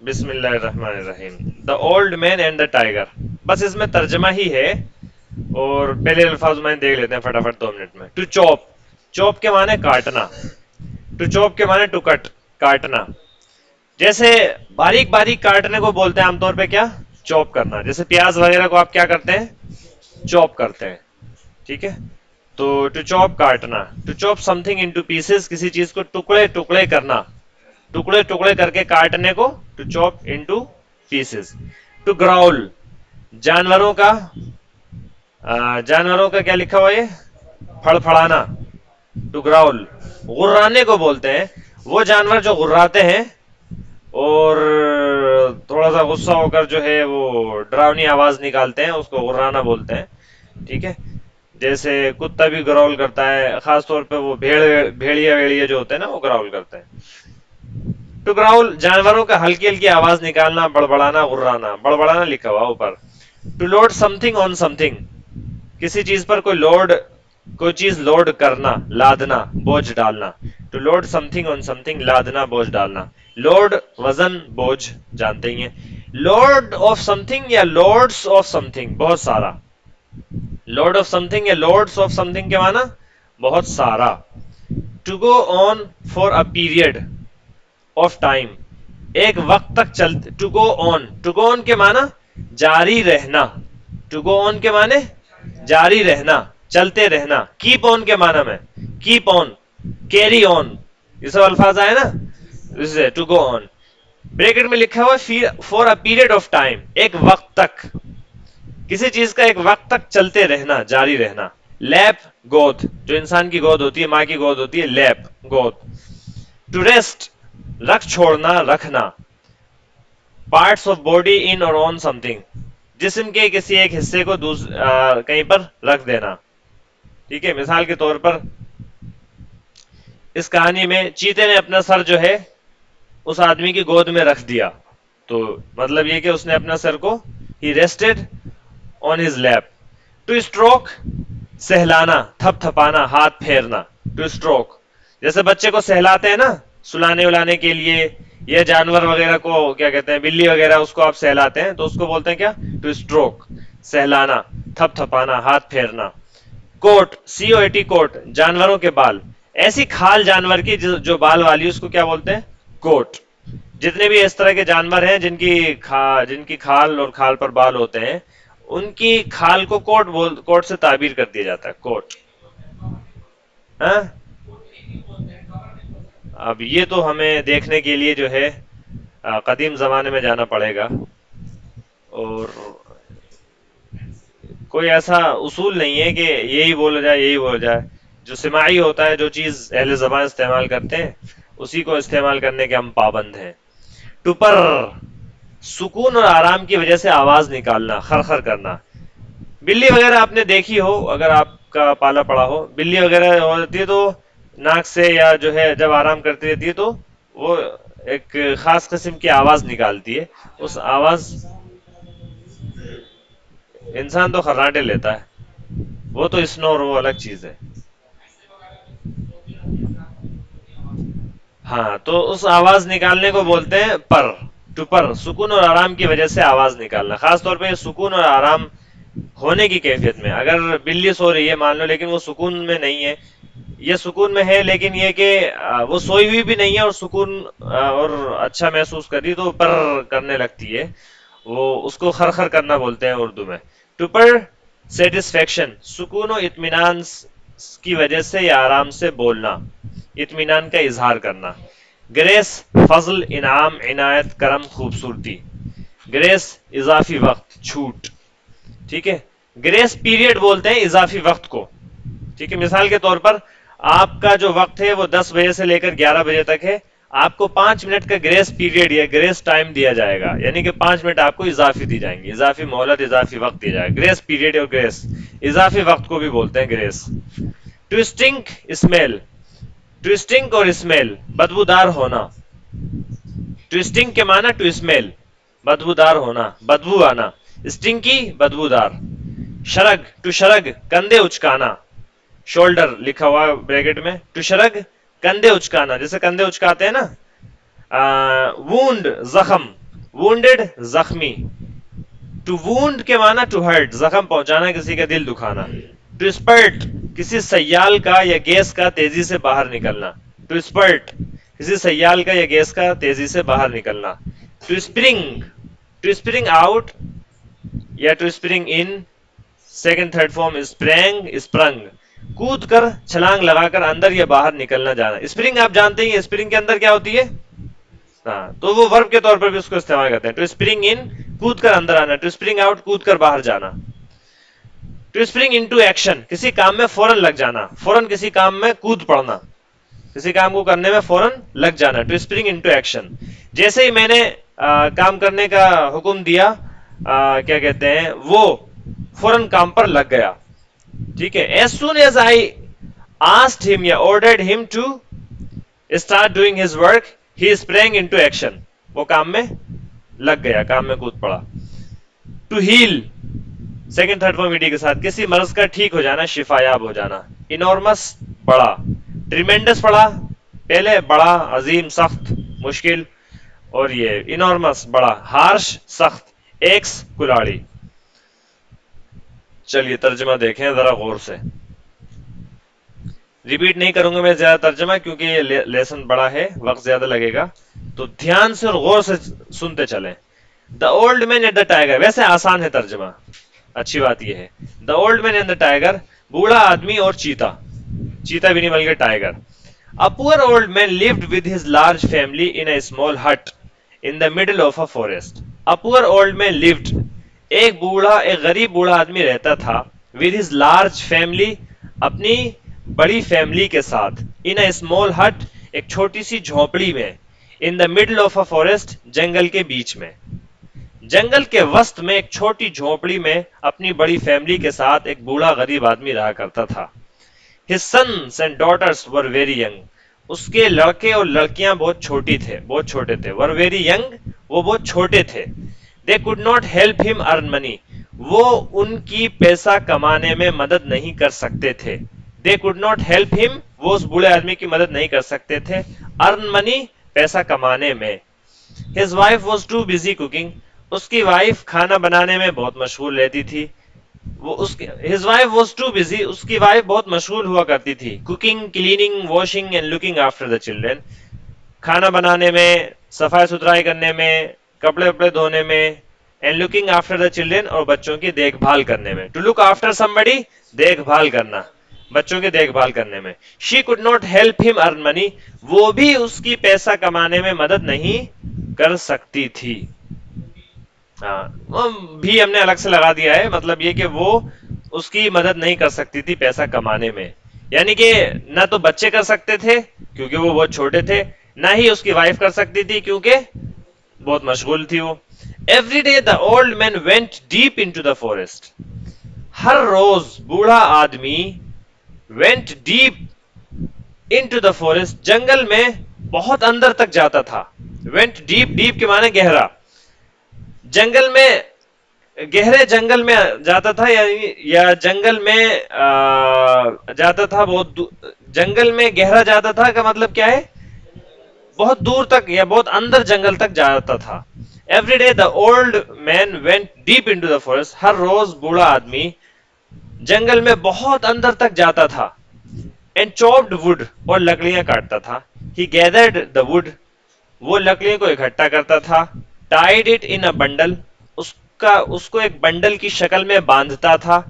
بسم اللہ الرحمن الرحیم. دا old man and the tiger. بس اس میں ترجمہ ہی ہے اور پہلے الفاظ میں دیکھ لیتے ہیں فٹافٹ 2 منٹ میں. ٹو چوپ. چوپ کے معنی کاٹنا. ٹو چوپ کے معنی ٹو کٹ, کاٹنا. جیسے باریک باریک کاٹنے کو بولتے ہیں عام طور پہ کیا, چوپ کرنا. جیسے پیاز وغیرہ کو آپ کیا کرتے ہیں, چوپ کرتے ہیں. ٹھیک ہے, تو ٹو چوپ کاٹنا. To chop something into pieces, کسی چیز کو ٹکڑے ٹکڑے کرنا, ٹکڑے ٹکڑے کر کے کاٹنے کو to chop into pieces. To growl, جانوروں کا جانوروں کا کیا لکھا ہوا ہے, پھڑ پھڑانا. ٹو گراؤل. غرانے کو بولتے ہیں وہ جانور جو غراتے ہیں اور تھوڑا سا غصہ ہو کر جو ہے وہ ڈراؤنی آواز نکالتے ہیں, اس کو غرانا بولتے ہیں. ٹھیک ہے, جیسے کتا بھی گراؤل کرتا ہے, خاص طور پہ وہ بھیڑیا ویڑیا جو ہوتے ہیں نا وہ گراؤل کرتے ہیں. ٹو گراؤل جانوروں کا ہلکی ہلکی آواز نکالنا, بڑبڑانا, غرانا. بڑبڑانا لکھا ہوا اوپر. To load something on something, کسی چیز پر کوئی چیز لوڈ کرنا, لادنا, بوجھ ڈالنا. To load something on something, لادنا, بوجھ ڈالنا. لوڈ وزن, بوجھ جانتے ہی ہیں. لوڈ آف سم تھنگ یا لوڈس آف سم تھنگ, بہت سارا. لوڈ آف سم تھنگ یا لوڈس آف سم تھنگ کے معنی بہت سارا. To go on for a period of time, ایک وقت تک چلتے. To go on, to go آن کے معنی جاری رہنا. ٹو گو آن کے معنی جاری رہنا, چلتے رہنا. کیپ آن کے معنی میں کیپ آن, کیری آن, یہ سب الفاظ آئے نا, ٹو گو آن. بریکٹ میں لکھا ہوا for a period of time, ایک وقت تک, کسی چیز کا ایک وقت تک چلتے رہنا, جاری رہنا. لیپ, گود, جو انسان کی گود ہوتی ہے, ماں کی گود ہوتی ہے, لیپ, گود. ٹو ریسٹ, رکھ چھوڑنا, رکھنا. پارٹس آف باڈی ان اور آن سم تھنگ, جسم کے کسی ایک حصے کو کہیں پر رکھ دینا. ٹھیک ہے, مثال کے طور پر اس کہانی میں چیتے نے اپنا سر جو ہے اس آدمی کی گود میں رکھ دیا, تو مطلب یہ کہ اس نے اپنا سر کو ہی rested on his lap. To stroke, سہلانا, تھپ تھپانا, ہاتھ پھیرنا. ٹو اسٹروک, جیسے بچے کو سہلاتے ہیں نا سلانے ولانے کے لیے, یا جانور وغیرہ کو کیا کہتے ہیں, بلی وغیرہ, اس کو آپ سہلاتے ہیں تو اس کو بولتے ہیں کیا, ٹو اسٹروک, سہلانا, تھپ تھپانا, ہاتھ پھیرنا. کوٹ, سی او اے ٹی, کوٹ, جانوروں کے بال. ایسی کھال جانور کی جو بال والی, اس کو کیا بولتے ہیں, کوٹ. جتنے بھی اس طرح کے جانور ہیں جن کی کھال اور کھال پر بال ہوتے ہیں, ان کی کھال کو کوٹ سے تعبیر کر دیا جاتا ہے, کوٹ. ہاں, اب یہ تو ہمیں دیکھنے کے لیے جو ہے قدیم زمانے میں جانا پڑے گا, اور کوئی ایسا اصول نہیں ہے کہ یہی بولا جائے یہی بولا جائے. جو سماعی ہوتا ہے, جو چیز اہل زبان استعمال کرتے ہیں اسی کو استعمال کرنے کے ہم پابند ہیں. ٹپر, سکون اور آرام کی وجہ سے آواز نکالنا, خرخر کرنا. بلی وغیرہ آپ نے دیکھی ہو, اگر آپ کا پالا پڑا ہو, بلی وغیرہ ہوتی ہے تو ناک سے یا جو ہے جب آرام کرتی رہتی ہے تو وہ ایک خاص قسم کی آواز نکالتی ہے. اس آواز, انسان تو خراٹے لیتا ہے, وہ تو اسنور, وہ الگ چیز ہے. ہاں, تو اس آواز نکالنے کو بولتے ہیں پر. ٹو پر, سکون اور آرام کی وجہ سے آواز نکالنا. خاص طور پہ سکون اور آرام ہونے کی کیفیت میں, اگر بلی سو رہی ہے مان لو لیکن وہ سکون میں نہیں ہے, یہ سکون میں ہے لیکن یہ کہ وہ سوئی ہوئی بھی نہیں ہے اور سکون اور اچھا محسوس کر رہی, تو پر کرنے لگتی ہے, وہ اس کو خرخر کرنا بولتے ہیں اردو میں. ٹو پر سیٹسفیکشن, سکون و اطمینان کی وجہ سے یا آرام سے بولنا, اطمینان کا اظہار کرنا. گریس, فضل, انعام, عنایت, کرم, خوبصورتی. گریس, اضافی وقت, چھوٹ. ٹھیک ہے, گریس پیریڈ بولتے ہیں اضافی وقت کو. ٹھیک ہے, مثال کے طور پر آپ کا جو وقت ہے وہ 10 بجے سے لے کر 11 بجے تک ہے, آپ کو 5 منٹ کا گریس پیریڈ یا گریس ٹائم دیا جائے گا, یعنی کہ 5 منٹ آپ کو اضافی دی جائیں گی, اضافی مہلت, اضافی وقت دیا جائے گا. گریس پیریڈ اور گریس, اضافی وقت کو بھی بولتے ہیں گریس. ٹوسٹنگ, اسمیل, ٹوسٹنگ اور اسمیل, بدبودار ہونا. ٹوسٹنگ کے معنی ٹو اسمیل, بدبودار ہونا, بدبو آنا. اسٹنکی, بدبودار. شرگ, ٹو شرگ, کندھے اچکانا. شولڈر لکھا ہوا بریکٹ میں. ٹو شرگ, کندھے اچکانا, جیسے کندھے اچکاتے ہیں نا. وونڈ, زخم, wounded زخمی. to wound کے معنی to hurt زخم پہنچانا, کسی کا دل دکھانا. to spurt کسی سیال کا یا گیس کا تیزی سے باہر نکلنا. to spurt کسی سیال کا یا گیس کا تیزی سے باہر نکلنا. to spring out یا to spring in, second third form sprang کود کر, چھلانگ لگا کر اندر یا باہر نکلنا جانا. اسپرنگ آپ جانتے ہیں, اسپرنگ کے اندر کیا ہوتی ہے, ہاں تو وہ ورب کے طور پر بھی اس کو استعمال کرتے ہیں. ٹو اسپرنگ ان کود کر اندر آنا. ٹو اسپرنگ آؤٹ کود کر باہر جانا. ٹو اسپرنگ انٹو ایکشن کسی کام میں فوراً لگ جانا, فوراً کسی کام میں کود پڑنا, کسی کام کو کرنے میں فوراً لگ جانا. ٹو اسپرنگ انٹو ایکشن جیسے ہی میں نے کام کرنے کا حکم دیا, کیا کہتے ہیں, وہ فوراً کام پر لگ گیا. ٹھیک ہے. as soon as I asked him یا ordered him to start doing his work he sprang into action وہ کام میں لگ گیا, کام میں کود پڑا. to heal second third form ایڈی کے ساتھ کسی مرض کا ٹھیک ہو جانا, شفا یاب ہو جانا. enormous بڑا. tremendous پڑا پہلے, بڑا عظیم سخت مشکل, اور یہ enormous بڑا. harsh سخت. ایکس کلاڑی. چلیے ترجمہ دیکھیں ذرا غور سے. ریپیٹ نہیں کروں گا میں زیادہ ترجمہ کیونکہ یہ لیسن بڑا ہے, وقت زیادہ لگے گا, تو دھیان سے اور غور سے سنتے چلیں. دا old man and the tiger, ویسے آسان ہے ترجمہ, اچھی بات یہ ہے. دا old man and the tiger بوڑھا آدمی اور چیتا, چیتا بھی نہیں بلکہ tiger. A poor old man lived with his large family in a small hut in the middle of a forest. A poor old man lived ایک غریب بوڑھا آدمی رہتا تھا, with his large family اپنی بڑی فیملی کے ساتھ, in a small hut ایک چھوٹی سی جھونپڑی میں, in the middle of a forest جنگل کے بیچ میں. جنگل کے وسط میں ایک چھوٹی جھونپڑی میں اپنی بڑی فیملی کے ساتھ ایک بوڑھا غریب آدمی رہا کرتا تھا. His sons and daughters were very young. اس کے لڑکے اور لڑکیاں بہت چھوٹے تھے. were very young وہ بہت چھوٹے تھے. They could not help him earn money. وہ ان کی پیسہ کمانے میں مدد نہیں کر سکتے تھے. They could not help him وہ اس بوڑھے آدمی کی مدد نہیں کر سکتے تھے. earn money پیسہ کمانے میں. His wife was too busy cooking. اس کی وائف کھانا بنانے میں بہت مشغول رہتی تھی. His wife was too busy. اس کی وائف بہت مشغول ہوا کرتی تھی. Cooking, cleaning, washing and looking after the children. کھانا بنانے میں, صفائی ستھرائی کرنے میں, کپڑے وپڑے دھونے میں, and looking after the children اور بچوں کی دیکھ بھال کرنے میں. To look after somebody دیکھ بھال کرنا, بچوں کی دیکھ بھال کرنے میں. She could not help him earn money. وہ بھی اس کی پیسہ کمانے میں مدد نہیں کر سکتی تھی. بھی ہم نے الگ سے لگا دیا ہے, مطلب یہ کہ وہ اس کی مدد نہیں کر سکتی تھی پیسہ کمانے میں, یعنی کہ نہ تو بچے کر سکتے تھے کیونکہ وہ بہت چھوٹے تھے, نہ ہی اس کی وائف کر سکتی تھی کیونکہ بہت مشغول تھی وہ. Every day the old man went deep into the forest. ہر روز بوڑھا آدمی went deep into the forest جنگل میں بہت اندر تک جاتا تھا. went deep, deep کے معنی گہرا, جنگل میں گہرے جنگل میں جاتا تھا, یا جنگل میں جاتا تھا بہت جنگل میں گہرا جاتا تھا کا مطلب کیا ہے, بہت دور تک یا بہت اندر جنگل تک جاتا تھا. Every day the old man went deep into the forest. ہر روز بوڑھا آدمی جنگل میں بہت اندر تک جاتا تھا. And chopped wood اور لکڑیاں کاٹتا تھا. He gathered the wood وہ لکڑیوں کو اکٹھا کرتا تھا. Tied it in a bundle اس کو ایک بنڈل کی شکل میں باندھتا تھا.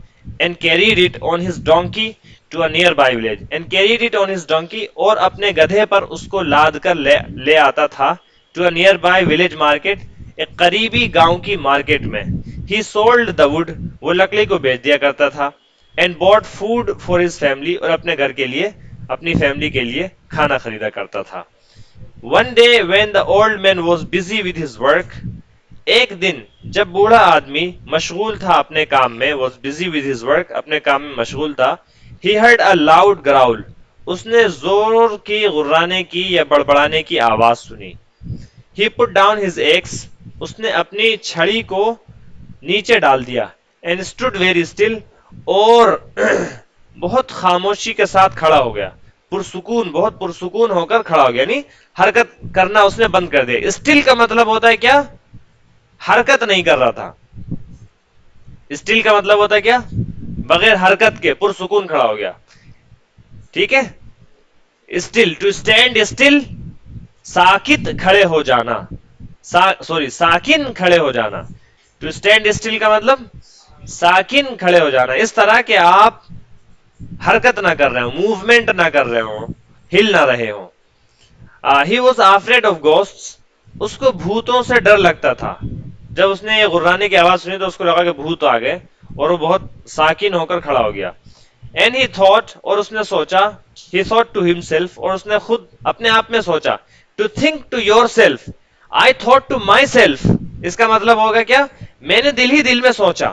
And carried it on his donkey to a nearby village. And carried it on his donkey اور اپنے گدھے پر اس کو لاد کر لے آتا تھا. To a nearby village market ایک قریبی گاؤں کی مارکیٹ میں. He sold the wood وہ لکڑی کو بیچ دیا کرتا تھا. And bought food for his family اور اپنے گھر کے لیے, اپنی فیملی کے لیے کھانا خریدا کرتا تھا. One day when the old man was busy with his work ایک دن جب بوڑھا آدمی مشغول تھا اپنے کام میں, was busy with his work اپنے کام میں مشغول تھا. He heard a loud growl اس نے زور کی غرانے کی یا بڑبڑانے کی آواز سنی. He put down his axe اس نے اپنی چھڑی کو نیچے ڈال دیا. And stood very still اور بہت خاموشی کے ساتھ کھڑا ہو گیا. پرسکون, بہت پرسکون ہو کر کھڑا ہو گیا, یعنی حرکت کرنا اس نے بند کر دیا. اسٹل کا مطلب ہوتا ہے کیا, حرکت نہیں کر رہا تھا. اسٹل کا مطلب ہوتا ہے کیا؟ بغیر حرکت کے پرسکون کھڑا ہو گیا. ٹھیک ہے. اسٹل, ٹو اسٹینڈ اسٹل, ساکت کھڑے ہو جانا, سوری ساکن کھڑے ہو جانا. ٹو اسٹینڈ اسٹل کا مطلب ساکن کھڑے ہو جانا, اس طرح کہ آپ حرکت نہ کر رہے ہوں, موومنٹ نہ کر رہے ہوں, ہل نہ رہے ہوں. He was afraid of ghosts. اس کو بھوتوں سے ڈر لگتا تھا. جب اس نے یہ غرانے کی آواز سنی تو اس کو لگا کہ بھوت آ گئے, اور وہ بہت ساکن ہو کر کھڑا ہو گیا. And he thought, اور اس نے سوچا, he thought to himself, اور اس نے خود اپنے آپ میں سوچا, to think to yourself, I thought to myself. اس کا مطلب ہوگا کیا؟ میں نے دل ہی دل میں سوچا.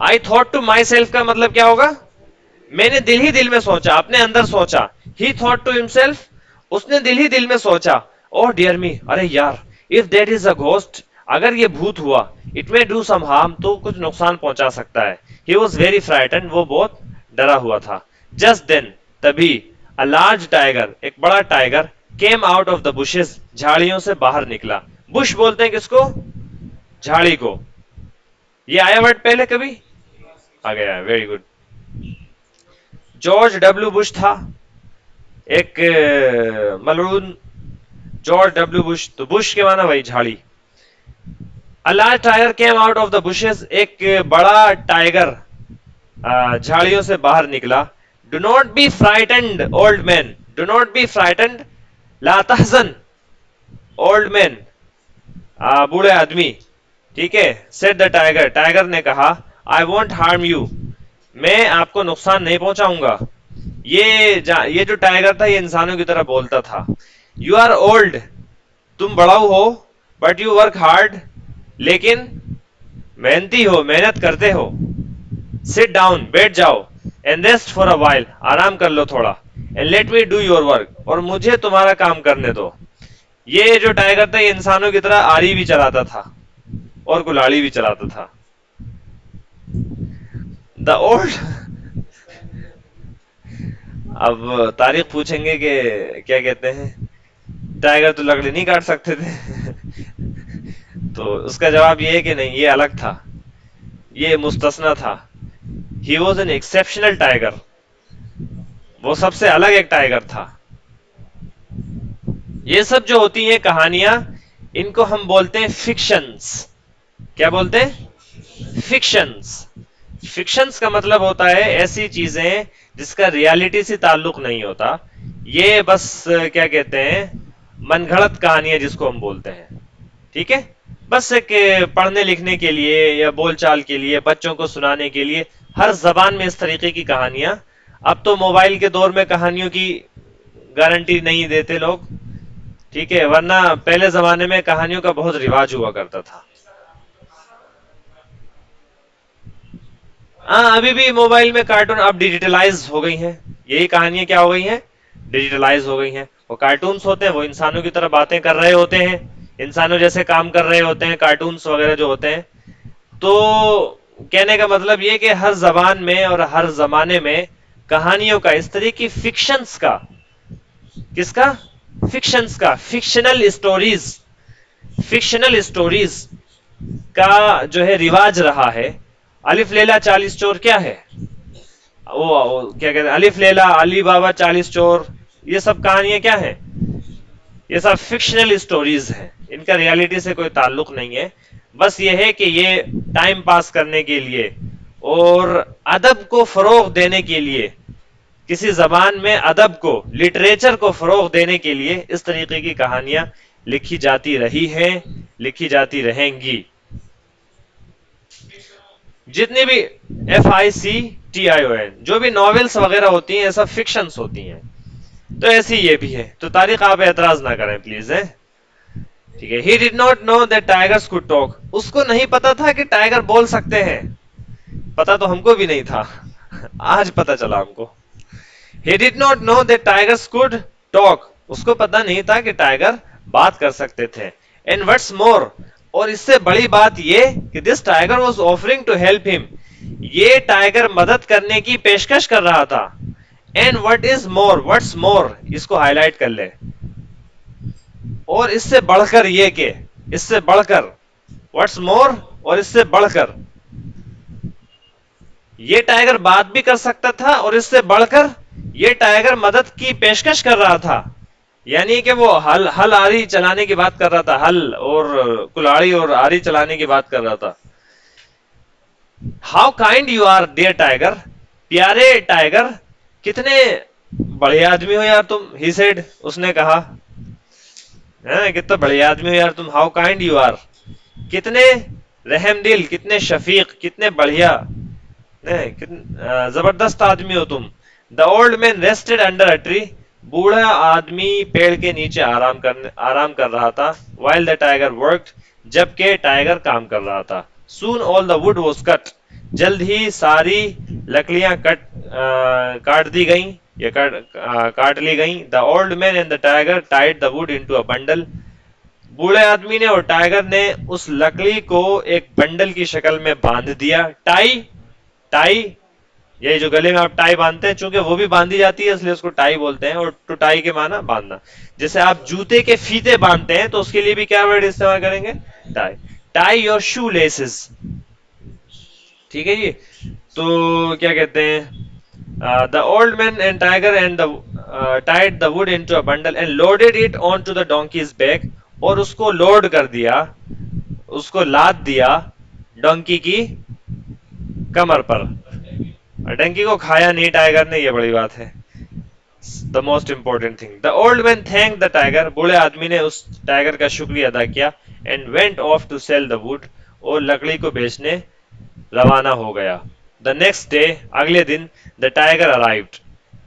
I thought to myself کا مطلب کیا ہوگا؟ میں نے دل ہی دل میں سوچا, اپنے اندر سوچا. He thought to himself, اس نے دل ہی دل میں سوچا, oh dear me, ارے یار, if that is a ghost, اگر یہ بھوت ہوا, it may do some harm, تو کچھ نقصان پہنچا سکتا ہے. He was very frightened, وہ بہت ڈرا ہوا تھا. Just then, تبھی, a large tiger, ایک بڑا tiger, came out of the bushes, جھاڑیوں سے باہر نکلا. بش بولتے ہیں کس کو؟ جھاڑی کو. یہ آیا ورڈ پہلے کبھی آ گیا ہے. Very good. George W Bush تھا ایک ملعون. جارج ڈبلو بش, تو بش کے معنی وہی جھاڑی. A large tiger came out of the bushes, ایک بڑا ٹائگر جھاڑیوں سے باہر نکلا. Do not be frightened, old man. Do not be frightened. Law تحزن, old man, بوڑھے آدمی. ٹھیک ہے. Said the tiger, ٹائگر نے کہا, I won't harm you, میں آپ کو نقصان نہیں پہنچاؤں گا. یہ جو ٹائگر تھا یہ انسانوں کی طرح بولتا تھا. You are old, تم بڑاؤ ہو, but you work hard, لیکن محنتی ہو, محنت کرتے ہو. Sit down, بیٹھ جاؤ, and rest for a while, آرام کر لو تھوڑا, and let me do your work, اور مجھے تمہارا کام کرنے دو. یہ جو ٹائگر تھا یہ انسانوں کی طرح آری بھی چلاتا تھا اور کلاڑی بھی چلاتا تھا. The old, اب تاریخ پوچھیں گے کہ کیا کہتے ہیں, ٹائگر تو لکڑی نہیں کاٹ سکتے تھے. تو اس کا جواب یہ ہے کہ نہیں, یہ الگ تھا, یہ مستثنا تھا. He was an exceptional tiger, وہ سب سے الگ ایک ٹائگر تھا. یہ سب جو ہوتی ہیں کہانیاں, ان کو ہم بولتے ہیں فکشنز. کیا بولتے ہیں؟ فکشنز. فکشنز کا مطلب ہوتا ہے ایسی چیزیں جس کا ریالٹی سے تعلق نہیں ہوتا. یہ بس کیا کہتے ہیں, من گھڑت کہانیاں جس کو ہم بولتے ہیں. ٹھیک ہے. بس ایک پڑھنے لکھنے کے لیے یا بول چال کے لیے, بچوں کو سنانے کے لیے, ہر زبان میں اس طریقے کی کہانیاں. اب تو موبائل کے دور میں کہانیوں کی گارنٹی نہیں دیتے لوگ. ٹھیک ہے. ورنہ پہلے زمانے میں کہانیوں کا بہت رواج ہوا کرتا تھا. ہاں, ابھی بھی موبائل میں کارٹون اب ڈیجیٹلائز ہو گئی ہیں. یہی کہانیاں کیا ہو گئی ہیں؟ ڈیجیٹلائز ہو گئی ہیں. وہ کارٹونز ہوتے ہیں, وہ انسانوں کی طرح باتیں کر رہے ہوتے ہیں, انسانوں جیسے کام کر رہے ہوتے ہیں, کارٹونز وغیرہ جو ہوتے ہیں. تو کہنے کا مطلب یہ کہ ہر زبان میں اور ہر زمانے میں کہانیوں کا, اس طرح کی فکشنز کا, کس کا؟ فکشنز کا, فکشنل اسٹوریز, فکشنل اسٹوریز کا جو ہے رواج رہا ہے. الف لیلا 40 چور کیا ہے؟ وہ کیا کہتے ہیں, الف لیلا, علی بابا 40 چور, یہ سب کہانیاں کیا ہیں؟ یہ سب فکشنل اسٹوریز ہیں. ان کا ریالٹی سے کوئی تعلق نہیں ہے. بس یہ ہے کہ یہ ٹائم پاس کرنے کے لیے اور ادب کو فروغ دینے کے لیے, کسی زبان میں ادب کو, لٹریچر کو فروغ دینے کے لیے اس طریقے کی کہانیاں لکھی جاتی رہی ہیں, لکھی جاتی رہیں گی. جتنی بھی FICTION جو بھی ناولز وغیرہ ہوتی ہیں, یہ سب فکشنز ہوتی ہیں. تو ایسی یہ بھی ہے. تو تاریخ آپ اعتراض نہ کریں پلیز. ٹھیک ہے. He did not know that tigers could talk. اس کو نہیں پتا تھا کہ ٹائگر بول سکتے ہیں. پتا تو ہم کو بھی نہیں تھا, آج پتا چلا ہم کو. He did not know that tigers could talk. اس کو پتا نہیں تھا کہ ٹائگر بات کر سکتے تھے. And what's more, اور اس سے بڑی بات یہ کہ this tiger was offering to help him. یہ ٹائگر مدد کرنے کی پیشکش کر رہا تھا. And what is more, what's more, اس کو ہائی لائٹ کر لے. اور اس سے بڑھ کر یہ کہ, اس سے بڑھ کر What's more, اور اس سے بڑھ کر یہ ٹائگر بات بھی کر سکتا تھا اور اس سے بڑھ کر یہ ٹائگر مدد کی پیشکش کر رہا تھا. یعنی کہ وہ ہل آری چلانے کی بات کر رہا تھا, ہل اور کلاڑی اور آری چلانے کی بات کر رہا تھا. How kind you are dear tiger, پیارے ٹائگر کتنے بڑے آدمی ہو یار تم. ہی سیڈ, اس نے کہا, کتنا بڑے آدمی ہو یار تم. ہاؤ کائنڈ یو آر, کتنے رحم دل, کتنے شفیق, کتنے بڑھیا, زبردست آدمی ہو تم. دا old main rested under a tree, بوڑھا آدمی پیڑ کے نیچے آرام کر رہا تھا. وائل دا ٹائگر ورکڈ, جبکہ ٹائگر کام کر رہا تھا. سون آل دا وڈ واز کٹ, جلد ہی ساری لکڑیاں کاٹ دی گئیں یا کاٹ لی گئیں. دا old man and the tiger tied the wood into a bundle, بوڑھے آدمی نے اور ٹائگر نے اس لکڑی کو ایک بنڈل کی شکل میں باندھ دیا. ٹائی, یہ جو گلے میں آپ ٹائی باندھتے ہیں, چونکہ وہ بھی باندھی جاتی ہے اس لیے اس کو ٹائی بولتے ہیں. اور ٹو ٹائی کے معنی باندھنا, جیسے آپ جوتے کے فیتے باندھتے ہیں تو اس کے لیے بھی کیا ورڈ استعمال کریں گے, tie. Tie your shoelaces, ٹھیک ہے جی. تو کیا کہتے ہیں, the old man and tiger and tied the wood into a bundle and loaded it onto the donkey's back, اور اس کو لوڈ کر دیا, اس کو لاد دیا ڈونکی کی کمر پر. ڈنکی کو کھایا نہیں ٹائگر نے, یہ بڑی بات ہے. The most important thing, the old man thank the tiger, بوڑھے آدمی نے اس ٹائگر کا شکریہ ادا کیا. And went off to sell the wood, اور لکڑی کو بیچنے روانہ ہو گیا. دا نیکسٹ ڈے, اگلے دن, دا ٹائگر ارائیوڈ,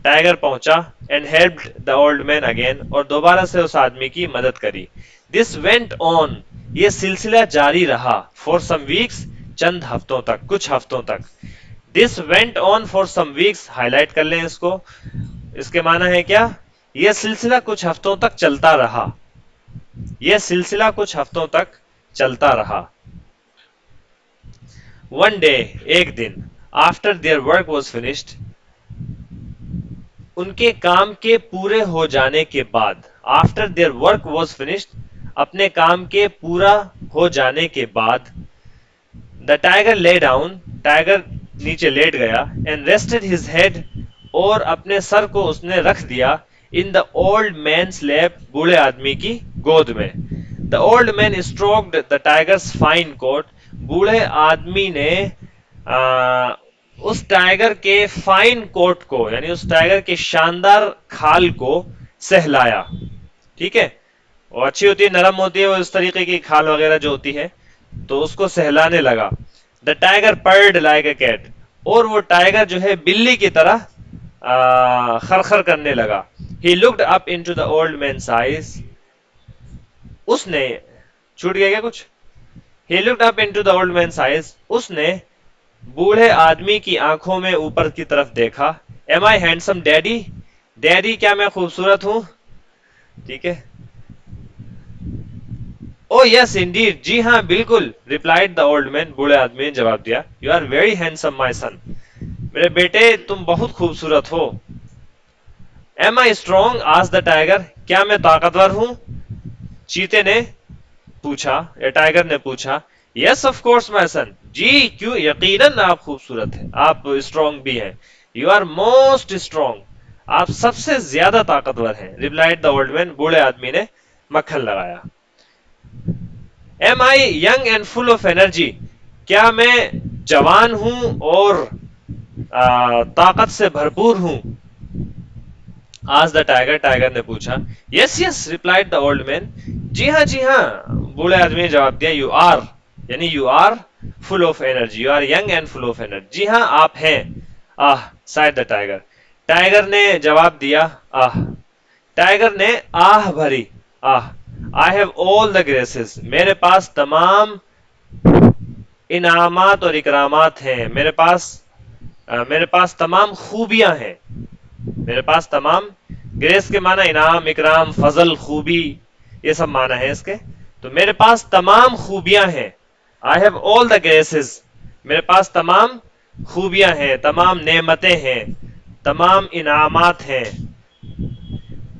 ٹائگر پہنچا. And helped the old mean again, اور دوبارہ سے اس آدمی کی مدد کری. دس وینٹ آن, یہ سلسلہ جاری رہا. فار سم ویکس, چند ہفتوں تک, کچھ ہفتوں تک. This went on for some weeks, highlight کر لیں اس کو, اس کے معنی ہے کیا, یہ سلسلہ کچھ ہفتوں تک چلتا رہا. یہ سلسلہ کچھ ہفتوں تک چلتا رہا. ون ڈے, ایک دن, after their work was finished, ان کے کام کے پورے ہو جانے کے بعد. After their work was finished, اپنے کام کے پورا ہو جانے کے بعد. The tiger lay down, tiger نیچے لیٹ گیا. اینڈ ریسٹڈ ہز ہیڈ, اور اپنے سر کو اس نے رکھ دیا. ان دا اولڈ مینس لیپ, بوڑھے آدمی کی گود میں. The old man stroked the tiger's fine coat, بوڑھے آدمی نے اس ٹائگر کے فائن کوٹ کو, یعنی اس ٹائگر کے شاندار کھال کو سہلایا. ٹھیک ہے, وہ اچھی ہوتی ہے, نرم ہوتی ہے, وہ اس طریقے کی کھال وغیرہ جو ہوتی ہے, تو اس کو سہلانے لگا. The tiger purred like a cat, اور وہ ٹائگر جو ہے بلی کی طرح خرخر کرنے لگا. He looked up into the old man's eyes, اس نے, چھوٹ گیا کیا کچھ, he looked up into the old man's eyes, اس نے بوڑھے آدمی کی آنکھوں میں اوپر کی طرف دیکھا. ایم آئی ہینڈسم ڈیڈی, ڈیڈی کیا میں خوبصورت ہوں. ٹھیک ہے, او یس انڈیڈ, جی ہاں بالکل. ریپلائڈ دا اولڈ مین, بوڑھے آدمی نے جواب دیا. یو آر ویری ہینڈسم مائی سن, میرے بیٹے تم بہت خوبصورت ہو. ایم آئی اسٹرانگ, آس دا ٹائگر, کیا میں طاقتور ہوں, چیتے نے پوچھا, یا ٹائگر نے پوچھا. یس آف کورس مائی سن, جی کیوں, یقیناً آپ خوبصورت ہیں, آپ اسٹرانگ بھی ہیں. یو آر موسٹ اسٹرانگ, آپ سب سے زیادہ طاقتور ہیں. ریپلائڈ دا اولڈ مین, بوڑھے آدمی نے مکھن لگایا. Am I young and full of energy, کیا میں جوان ہوں اور طاقت سے بھرپور ہوں. آج دا ٹائگر, ٹائگر نے پوچھا. یس یس, ریپلائڈ دا اولڈ مین, جی ہاں جی ہاں, بوڑھے آدمی نے جواب دیا. یو آر, یعنی you are full of energy, you are young and full of energy, جی ہاں آپ ہیں. سائڈ دا ٹائگر, ٹائگر نے جواب دیا. ٹائگر نے آہ بھری. I have all the graces, میرے پاس تمام انعامات اور اکرامات ہیں. میرے پاس تمام خوبیاں ہیں. میرے پاس تمام, گریس کے معنی انعام, اکرام, فضل, خوبی, یہ سب معنی ہیں اس کے. تو میرے پاس تمام خوبیاں ہیں. I have all the graces, میرے پاس تمام خوبیاں ہیں, تمام نعمتیں ہیں, تمام انعامات ہیں.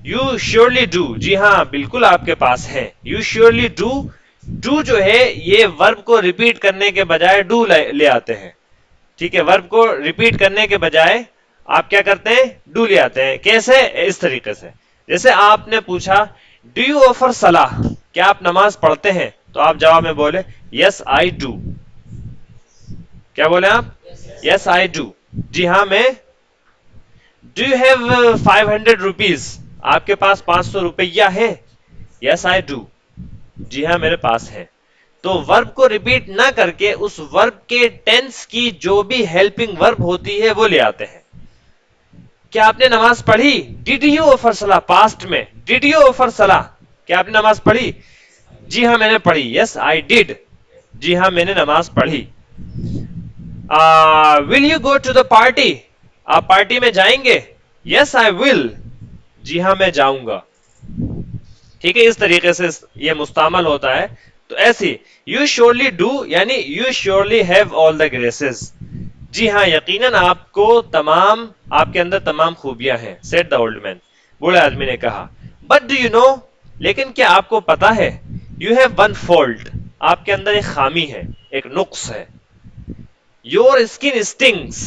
You surely do, جی ہاں بالکل آپ کے پاس ہیں. You surely do ڈو جو ہے یہ ورب کو ریپیٹ کرنے کے بجائے ڈو لے آتے ہیں. ٹھیک ہے, ورب کو ریپیٹ کرنے کے بجائے آپ کیا کرتے ہیں, ڈو لے آتے ہیں. کیسے؟ اس طریقے سے, جیسے آپ نے پوچھا ڈو یو آفر صلاح, کیا آپ نماز پڑھتے ہیں؟ تو آپ جواب میں بولے یس آئی ڈو. کیا بولے آپ؟ یس آئی ڈو, جی ہاں میں. ڈو یو ہیو 500 روپیز, آپ کے پاس 500 روپیہ ہے؟ یس آئی ڈو, جی ہاں میرے پاس ہے. تو ورب کو ریپیٹ نہ کر کے اس ورب کے ٹینس کی جو بھی ہیلپنگ ورب ہوتی ہے وہ لے آتے ہیں. کیا آپ نے نماز پڑھی؟ ڈیڈ یو آفر صلاح, پاسٹ میں ڈیڈ یو آفر صلاح, کیا آپ نے نماز پڑھی؟ جی ہاں میں نے پڑھی. یس آئی ڈیڈ, جی ہاں میں نے نماز پڑھی. Will you go to the party, آپ پارٹی میں جائیں گے؟ یس آئی ول, جی ہاں میں جاؤں گا. ٹھیک ہے, اس طریقے سے یہ مستعمل ہوتا ہے. تو ایسی یو شیورلی ڈو یعنی you surely have all the graces, جی ہاں یقیناً آپ کو تمام, آپ کے اندر تمام خوبیاں ہیں. سیڈ دا اولڈ مین, بوڑھے آدمی نے کہا. بٹ ڈو یو نو, لیکن کیا آپ کو پتا ہے؟ یو ہیو ون فالٹ, آپ کے اندر ایک خامی ہے, ایک نقص ہے. یور اسکن اسٹنگس,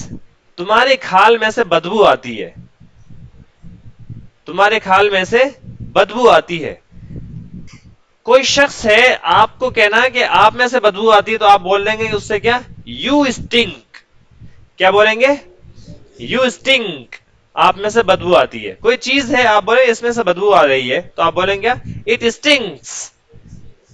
تمہارے کھال میں سے بدبو آتی ہے, تمہارے کھال میں سے بدبو آتی ہے. کوئی شخص ہے, آپ کو کہنا ہے کہ آپ میں سے بدبو آتی ہے, تو آپ بول دیں گے اس سے کیا؟ یو اسٹنک. کیا بولیں گے؟ یو اسٹنک, آپ میں سے بدبو آتی ہے. کوئی چیز ہے, آپ بولیں اس میں سے بدبو آ رہی ہے, تو آپ بولیں گے اٹ اسٹنکس,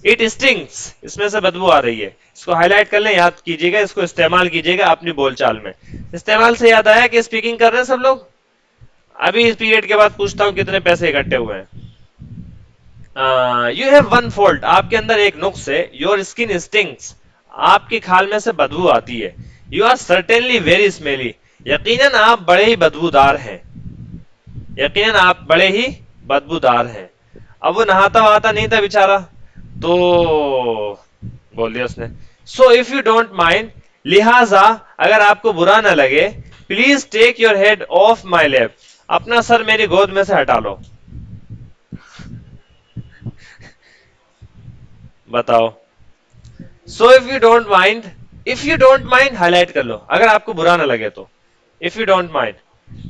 اٹ اسٹنکس, اس میں سے بدبو آ رہی ہے. اس کو ہائی لائٹ کر لیں, یاد کیجیے گا, اس کو استعمال کیجیے گا اپنی بول چال میں. استعمال سے یاد آیا کہ اسپیکنگ کر رہے ہیں سب لوگ. ابھی اس پیریڈ کے بعد پوچھتا ہوں کتنے پیسے اکٹھے ہوئے ہیں. یو ہیو ون فالٹ, آپ کے اندر ایک نقص ہے. یور اسکن اسٹنگس, آپ کی کھال میں سے بدبو آتی ہے. You are certainly very smelly, یقیناً آپ بڑے ہی بدبودار ہیں, یقیناً آپ بڑے ہی بدبودار ہیں. اب وہ نہاتا وہاتا نہیں تھا بیچارہ, تو بول دیا اس نے so if you don't mind, لہذا اگر آپ کو برا نہ لگے, please take your head off my lap, اپنا سر میری گود میں سے ہٹا لو. بتاؤ. So if you don't mind, if you don't mind highlight کر لو, اگر آپ کو برا نہ لگے تو. اف یو ڈونٹ مائنڈ,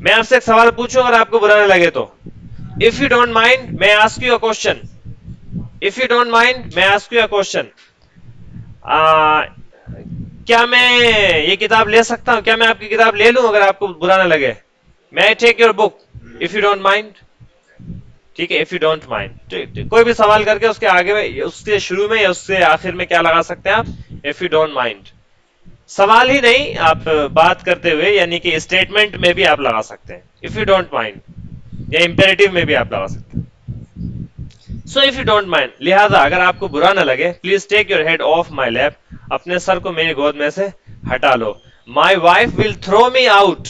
میں آپ سے ایک سوال پوچھوں اگر آپ کو برا نہ لگے تو. اف یو ڈونٹ مائنڈ میں ask you a question, if you don't mind میں آسک یو اے کوشچن. کیا میں یہ کتاب لے سکتا ہوں؟ کیا میں آپ کی کتاب لے لوں اگر آپ کو برا نہ لگے؟ میں I take your book if you don't mind. ٹھیک ہے, اف یو ڈونٹ مائنڈ. کوئی بھی سوال کر کے اس کے آگے میں, اس کے شروع میں یا اس کے آخر میں کیا لگا سکتے ہیں آپ؟ If you don't mind. سوال ہی نہیں, آپ بات کرتے ہوئے یعنی کہ اسٹیٹمنٹ میں بھی آپ لگا سکتے ہیں اف یو ڈونٹ مائنڈ, یا امپیریٹو میں بھی آپ لگا سکتے ہیں. So if you don't mind, لہذا اگر آپ کو برا نہ لگے, please take your head off my lap, اپنے سر کو میری گود میں سے ہٹا لو. My wife will throw me out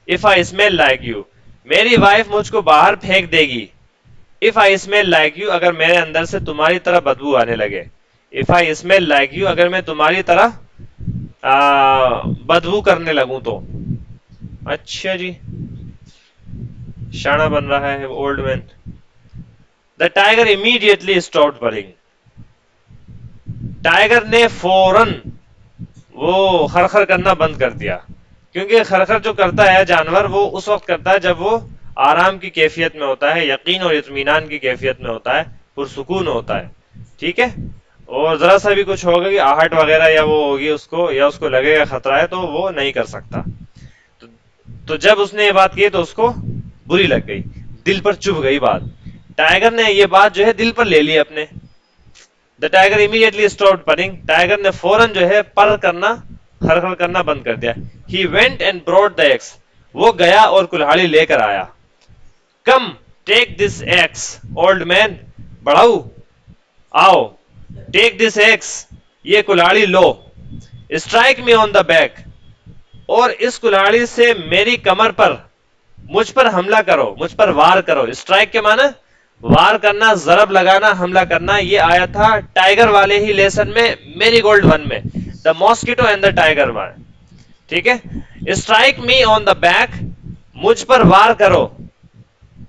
if I smell like you, میری وائف مجھ کو باہر پھینک دے گی. If I smell like you, اگر میرے اندر سے تمہاری طرح بدبو آنے لگے. If I smell like you, اگر میں تمہاری طرح بدبو کرنے لگوں تو. اچھا جی, شانہ بن رہا ہے اولڈ مین. دا ٹائیگر امیڈیٹلی اسٹاپڈ برنگ, ٹائیگر نے فوراً وہ خرخر کرنا بند کر دیا. کیونکہ خرخر جو کرتا ہے جانور, وہ اس وقت کرتا ہے جب وہ آرام کی کیفیت میں ہوتا ہے, یقین اور اطمینان کی کیفیت میں ہوتا ہے, پرسکون ہوتا ہے. ٹھیک ہے, اور ذرا سا بھی کچھ ہوگا کہ آہٹ وغیرہ یا وہ ہوگی اس کو, یا اس کو لگے گا خطرہ ہے, تو وہ نہیں کر سکتا. تو جب اس نے یہ بات کی تو اس کو بری لگ گئی, دل پر چبھ گئی بات. ٹائیگر نے یہ بات جو ہے دل پر لے لی اپنے. دا ٹائیگر امیڈیٹلی اسٹاپڈ پرنگ, ٹائیگر نے فوراً جو ہے پر کرنا, خرخر کرنا بند کر دیا. He went and brought the axe, وہ گیا اور کلہاڑی لے کر آیا. کم ٹیک دس ایکس اولڈ مین, بڑھاؤ آؤ, ٹیک دس ایکس, یہ کلہاڑی لو. Strike me on the back, اور اس کلہاڑی سے میری کمر پر, مجھ پر حملہ کرو, مجھ پر وار کرو. اسٹرائک کے معنی وار کرنا, ضرب لگانا, حملہ کرنا. یہ آیا تھا ٹائیگر والے ہی لیسن میں, میری گولڈ 1 میں, دا ماسکیٹو اینڈ دا ٹائیگر میں. ٹھیک ہے, strike me on the back, مجھ پر وار کرو.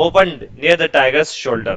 opened near the tiger's shoulder,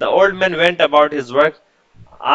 the old man went about his work,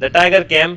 The tiger came,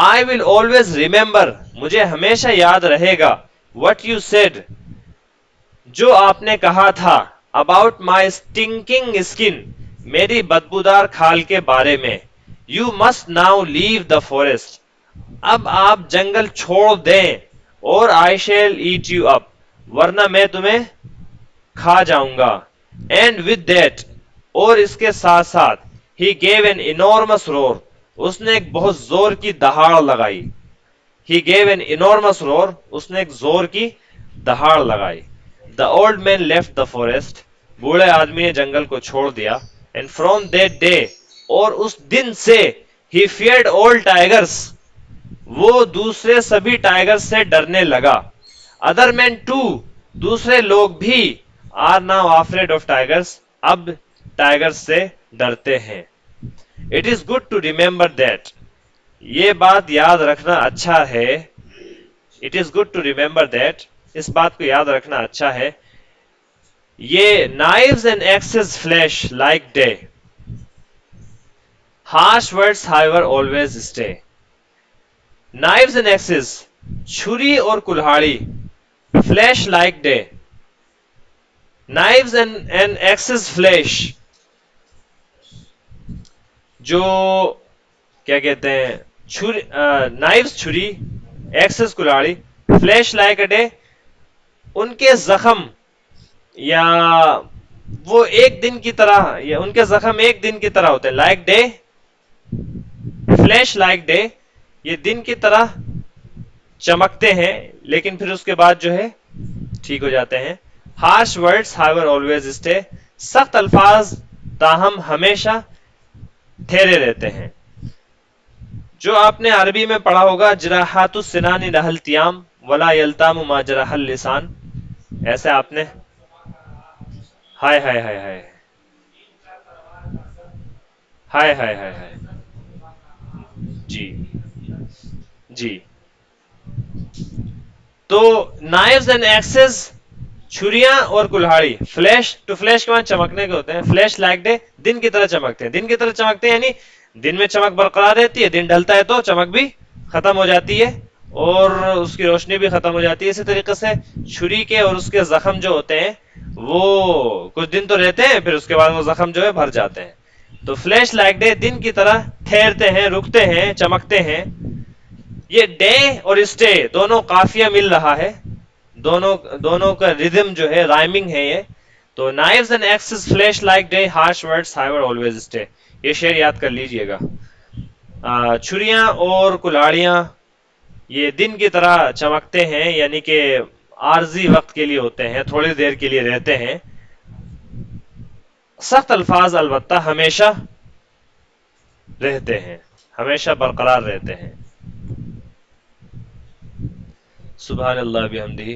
I will always remember, مجھے ہمیشہ یاد رہے گا, what you said, جو آپ نے کہا تھا, about my stinking skin, میری بدبودار کھال کے بارے میں, you must now leave the forest, اب آپ جنگل چھوڑ دیں, اور I shall eat you up, ورنہ میں تمہیں کھا جاؤں گا, and with that, اور اس کے ساتھ ساتھ, he gave an enormous roar, اس نے ایک بہت زور کی دہاڑ لگائی. He gave an enormous roar, اس نے ایک زور کی دہاڑ لگائی. The old man left the forest, بوڑھے آدمی نے جنگل کو چھوڑ دیا. And from that day, اور اس دن سے, he feared all tigers, وہ دوسرے سبھی ٹائگر سے ڈرنے لگا. Other men too, دوسرے لوگ بھی, are now afraid of tigers, اب ٹائگر سے ڈرتے ہیں. It is good to remember that, یہ بات یاد رکھنا اچھا ہے. It is good to remember that, اس بات کو یاد رکھنا اچھا ہے. یہ knives and axes flash like day, harsh words however always stay. Knives and axes, چھری اور کلہاڑی, flash like day. Knives and axes flash, جو کیا کہتے ہیں, نائفز چھری, ایکسس کلاڑی, فلیش لائک اے ڈے, ان کے زخم یا وہ ایک دن کی طرح, یا ان کے زخم ایک دن کی طرح ہوتے ہیں. Like day, flash like day, یہ دن کی طرح چمکتے ہیں لیکن پھر اس کے بعد جو ہے ٹھیک ہو جاتے ہیں. Harsh words however always stay, سخت الفاظ تاہم ہمیشہ ٹھہرے رہتے ہیں. جو آپ نے عربی میں پڑھا ہوگا, جراحات السنان لها التیام ولا یلتام ما جرح اللسان, ایسے آپ نے, ہائے ہائے ہائے ہائے ہائے ہائے ہائے ہائے, جی جی. تو نائفز اینڈ ایکسز, چھریاں اور کلہاڑی, فلیش ٹو فلیش کے بعد چمکنے کے ہوتے ہیں. فلیش لائک ڈے, دن کی طرح چمکتے ہیں. دن کی طرح چمکتے ہیں یعنی دن میں چمک برقرار رہتی ہے, دن ڈھلتا ہے تو چمک بھی ختم ہو جاتی ہے اور اس کی روشنی بھی ختم ہو جاتی ہے. اسی طریقے سے چھری کے اور اس کے زخم جو ہوتے ہیں وہ کچھ دن تو رہتے ہیں, پھر اس کے بعد وہ زخم جو ہے بھر جاتے ہیں. تو فلیش لائک ڈے, دن کی طرح ٹھہرتے ہیں, رکتے ہیں, چمکتے ہیں. یہ ڈے اور اسٹے دونوں قافیہ مل رہا ہے, دونوں کا ریدم جو ہے رائمنگ ہے یہ. تو knives and axes flash like day, harsh words however always stay, یہ شعر یاد کر لیجئے گا. چھریاں اور کلاڑیاں یہ دن کی طرح چمکتے ہیں, یعنی کہ عارضی وقت کے لیے ہوتے ہیں, تھوڑی دیر کے لیے رہتے ہیں. سخت الفاظ البتہ ہمیشہ رہتے ہیں, ہمیشہ برقرار رہتے ہیں. سبحان اللہ بحمدہ.